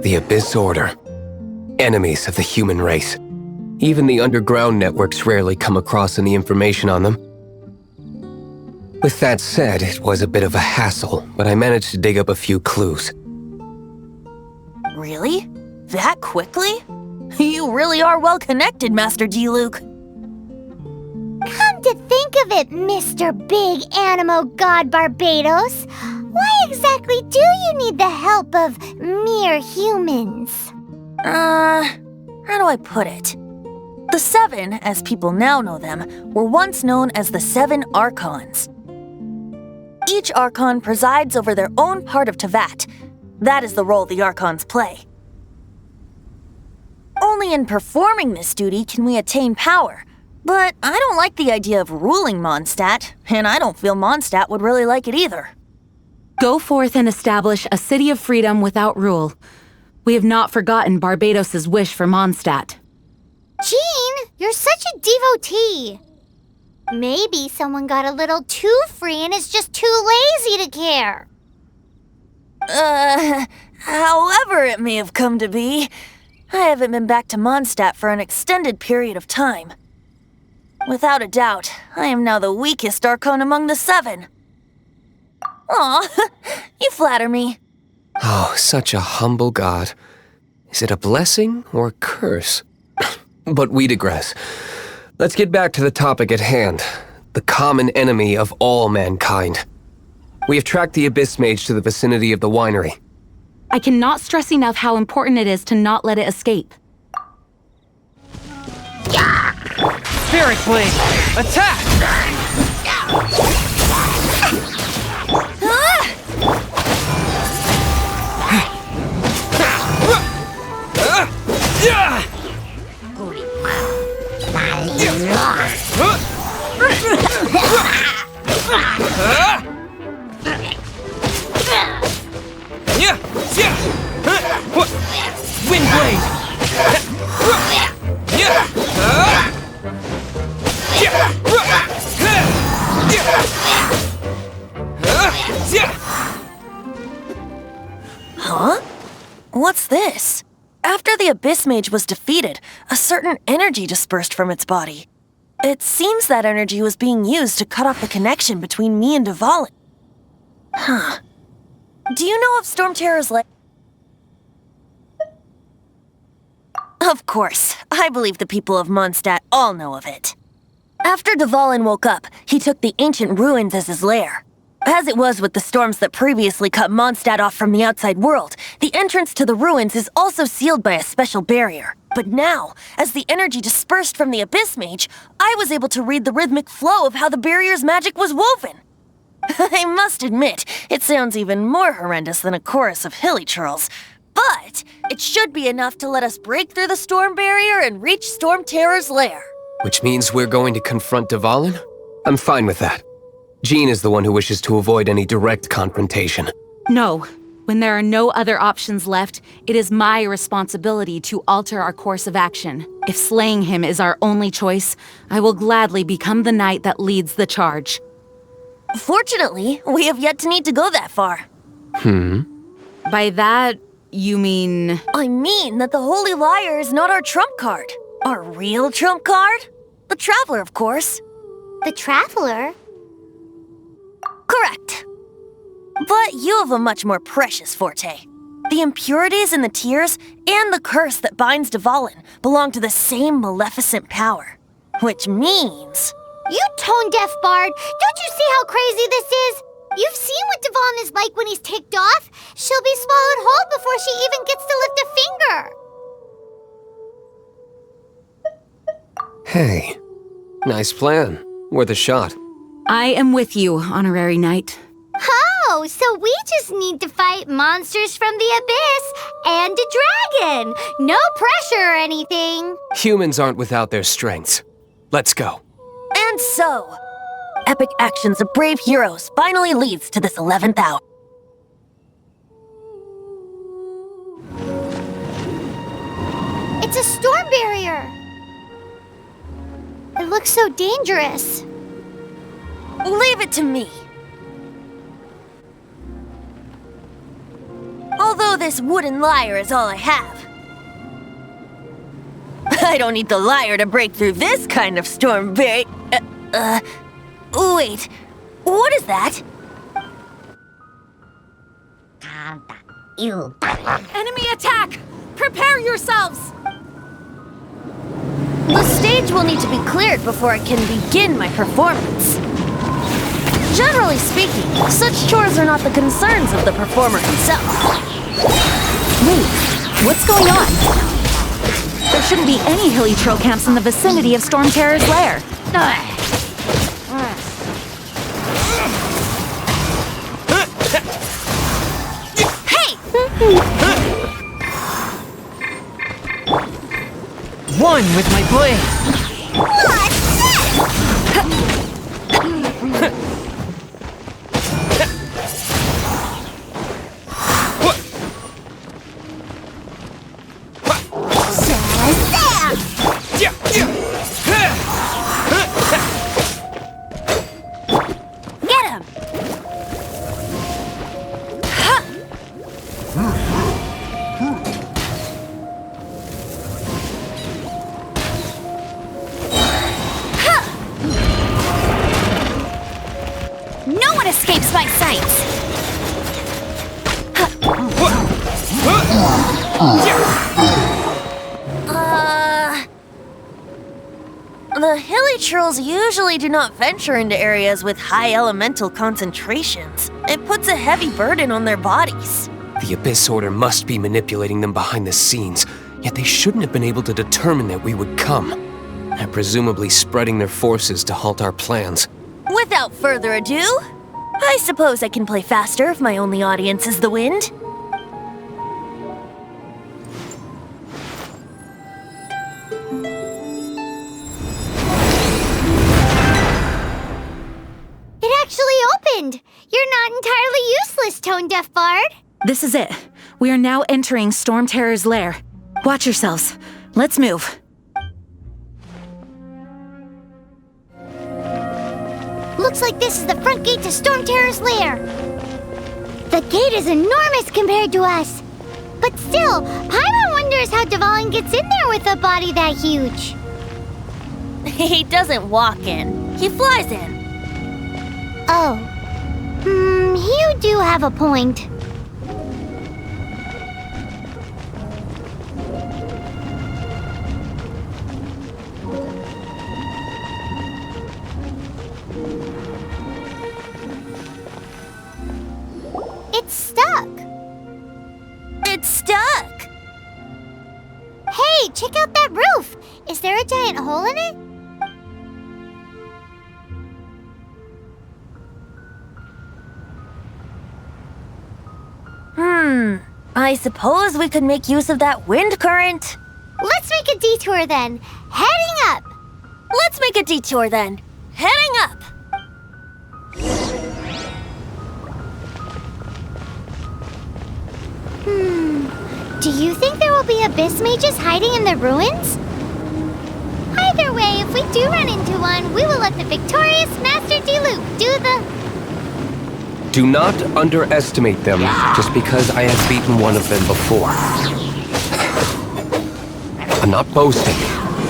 The Abyss Order. Enemies of the human race. Even the underground networks rarely come across any information on them. With that said, it was a bit of a hassle, but I managed to dig up a few clues. Really? That quickly? You really are well connected, Master Diluc. Come to think of it, Mr. Big Animo God Barbados, why exactly do you need the help of mere humans? How do I put it? The Seven, as people now know them, were once known as the Seven Archons. Each Archon presides over their own part of Teyvat. That is the role the Archons play. Only in performing this duty can we attain power. But I don't like the idea of ruling Mondstadt, and I don't feel Mondstadt would really like it either. Go forth and establish a city of freedom without rule. We have not forgotten Barbados' wish for Mondstadt. Jean, you're such a devotee. Maybe someone got a little too free and is just too lazy to care. However it may have come to be, I haven't been back to Mondstadt for an extended period of time. Without a doubt, I am now the weakest Archon among the Seven. Aw, you flatter me. Oh, such a humble god. Is it a blessing or a curse? But we digress. Let's get back to the topic at hand. The common enemy of all mankind. We have tracked the Abyss Mage to the vicinity of the winery. I cannot stress enough how important it is to not let it escape. Spirit Blade! Attack! Wind Blade! Huh? What's this? After the Abyss Mage was defeated, a certain energy dispersed from its body. It seems that energy was being used to cut off the connection between me and Dvalin. Huh. Do you know of Storm Terror's lair? Of course. I believe the people of Mondstadt all know of it. After Dvalin woke up, he took the ancient ruins as his lair. As it was with the storms that previously cut Mondstadt off from the outside world, the entrance to the ruins is also sealed by a special barrier. But now, as the energy dispersed from the Abyss Mage, I was able to read the rhythmic flow of how the barrier's magic was woven. I must admit, it sounds even more horrendous than a chorus of hilly churls. But it should be enough to let us break through the storm barrier and reach Storm Terror's lair. Which means we're going to confront Dvalin? I'm fine with that. Jean is the one who wishes to avoid any direct confrontation. No. When there are no other options left, it is my responsibility to alter our course of action. If slaying him is our only choice, I will gladly become the knight that leads the charge. Fortunately, we have yet to need to go that far. By that, you mean... I mean that the Holy Liar is not our trump card. Our real trump card? The Traveler, of course. The Traveler? Correct. But you have a much more precious forte. The impurities in the tears and the curse that binds Dvalin belong to the same maleficent power. Which means... You tone-deaf bard! Don't you see how crazy this is? You've seen what Dvalin is like when he's ticked off. She'll be swallowed whole before she even gets to lift a finger. Hey, nice plan. Worth a shot. I am with you, Honorary Knight. Oh, so we just need to fight monsters from the abyss and a dragon. No pressure or anything. Humans aren't without their strengths. Let's go. And so, epic actions of brave heroes finally leads to this 11th hour. It's a storm barrier. It looks so dangerous. Leave it to me. Although this wooden lyre is all I have. I don't need the lyre to break through this kind of storm. Wait, what is that? Enemy attack! Prepare yourselves! The stage will need to be cleared before I can begin my performance. Generally speaking, such chores are not the concerns of the performer himself. Wait, what's going on? There shouldn't be any hilly troll camps in the vicinity of Storm Terror's lair. Hey! One with my blade. Get him! No one escapes my sights! The hilly trolls usually do not venture into areas with high elemental concentrations. It puts a heavy burden on their bodies. The Abyss Order must be manipulating them behind the scenes, yet they shouldn't have been able to determine that we would come. They're presumably spreading their forces to halt our plans. Without further ado, I suppose I can play faster if my only audience is the wind. It actually opened! You're not entirely useless, Tone Deaf Bard. This is it. We are now entering Storm Terror's lair. Watch yourselves. Let's move. Looks like this is the front gate to Storm Terror's lair. The gate is enormous compared to us. But still, Paimon wonders how Dvalin gets in there with a body that huge. He doesn't walk in, he flies in. Oh. You do have a point. It's stuck. It's stuck! Hey, check out that roof. Is there a giant hole in it? I suppose we could make use of that wind current. Let's make a detour then. Heading up. Let's make a detour then. Heading up! Do you think there will be abyss mages hiding in the ruins? Either way, if we do run into one, we will let the victorious Master D-Loop do the... Do not underestimate them just because I have beaten one of them before. I'm not boasting.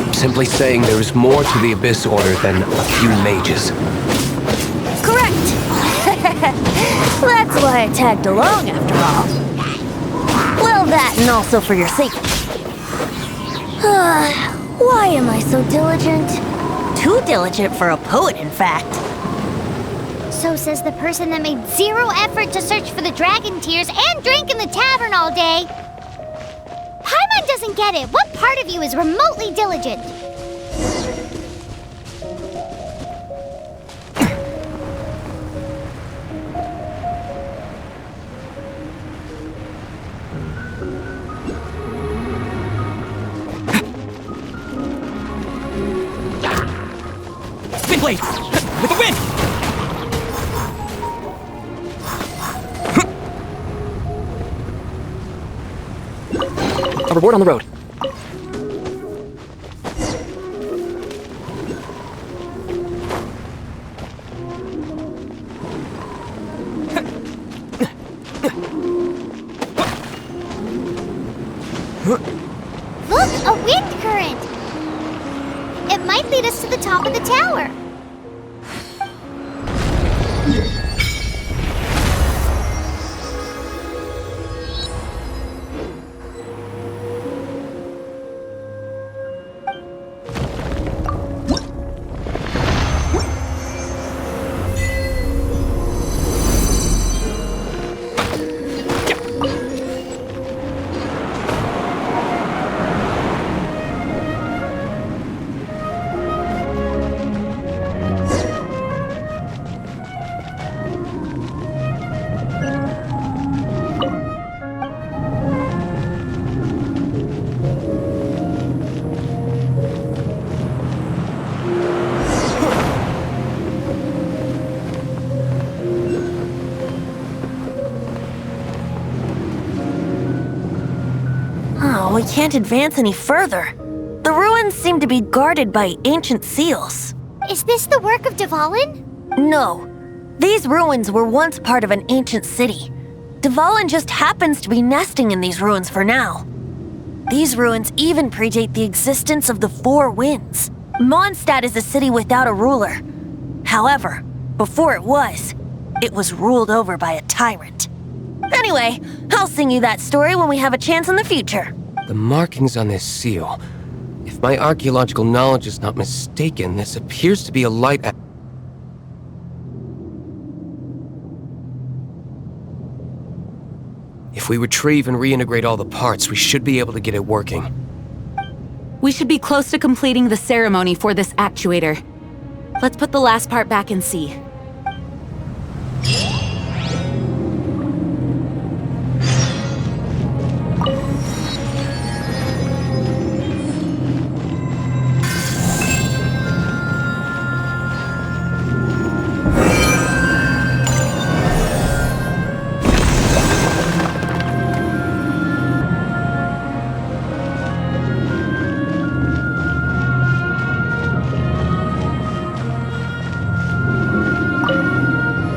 I'm simply saying there is more to the Abyss Order than a few mages. Correct! That's why I tagged along after all. Well, that and also for your safety. Why am I so diligent? Too diligent for a poet, in fact. So says the person that made zero effort to search for the dragon tears and drank in the tavern all day. Paimon doesn't get it. What part of you is remotely diligent? Wind blade! With the wind! A reward on the road. should lead us to the top of the tower. Oh, we can't advance any further. The ruins seem to be guarded by ancient seals. Is this the work of Dvalin? No. These ruins were once part of an ancient city. Dvalin just happens to be nesting in these ruins for now. These ruins even predate the existence of the Four Winds. Mondstadt is a city without a ruler. However, before it was ruled over by a tyrant. Anyway, I'll sing you that story when we have a chance in the future. The markings on this seal. If my archaeological knowledge is not mistaken, this appears to be a light. If we retrieve and reintegrate all the parts, we should be able to get it working. We should be close to completing the ceremony for this actuator. Let's put the last part back and see.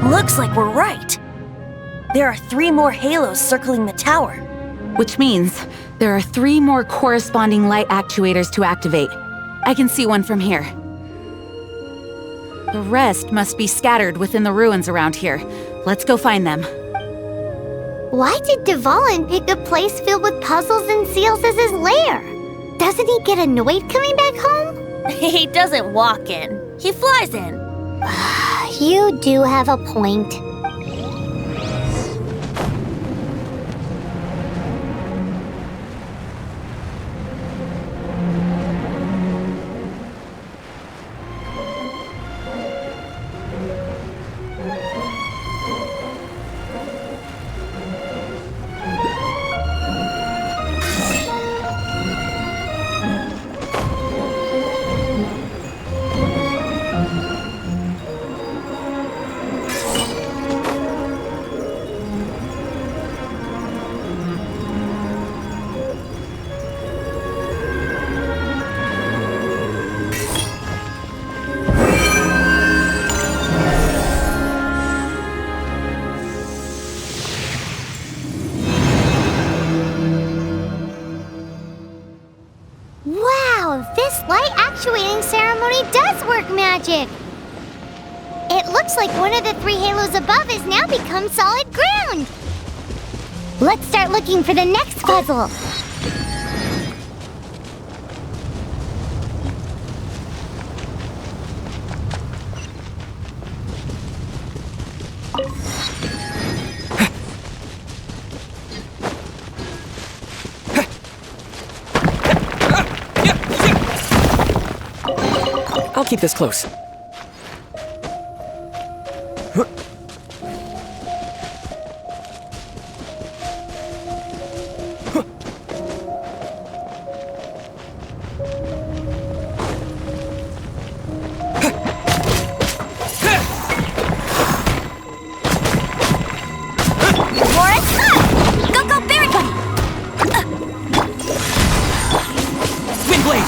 Looks like we're right. There are 3 more halos circling the tower. Which means there are 3 more corresponding light actuators to activate. I can see one from here. The rest must be scattered within the ruins around here. Let's go find them. Why did Dvalin pick a place filled with puzzles and seals as his lair? Doesn't he get annoyed coming back home? He doesn't walk in. He flies in. You do have a point. This light actuating ceremony does work magic! It looks like one of the 3 halos above has now become solid ground! Let's start looking for the next puzzle! I'll keep this close. Wind blade!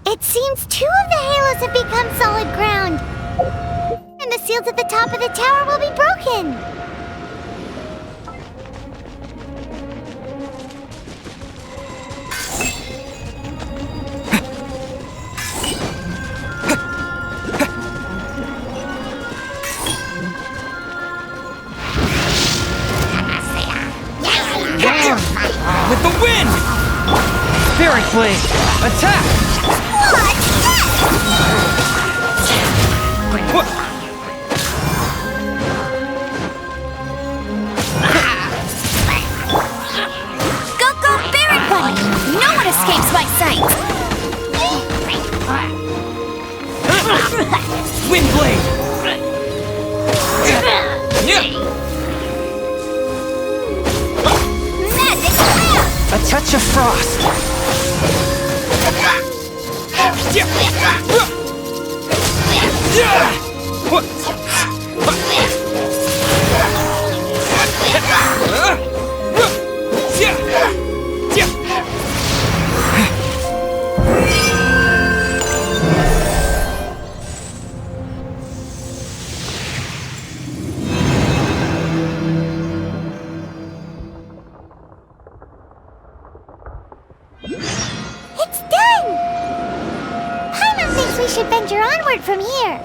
It seems 2 of the halos have become solid ground. And the seals at the top of the tower will be broken. With the wind! Spirit Blade! Attack! What? Go, Barret Bunny! No one escapes my sight! Wind Blade! Magic lair! A touch of frost! It's done! Paimon thinks we should venture onward from here.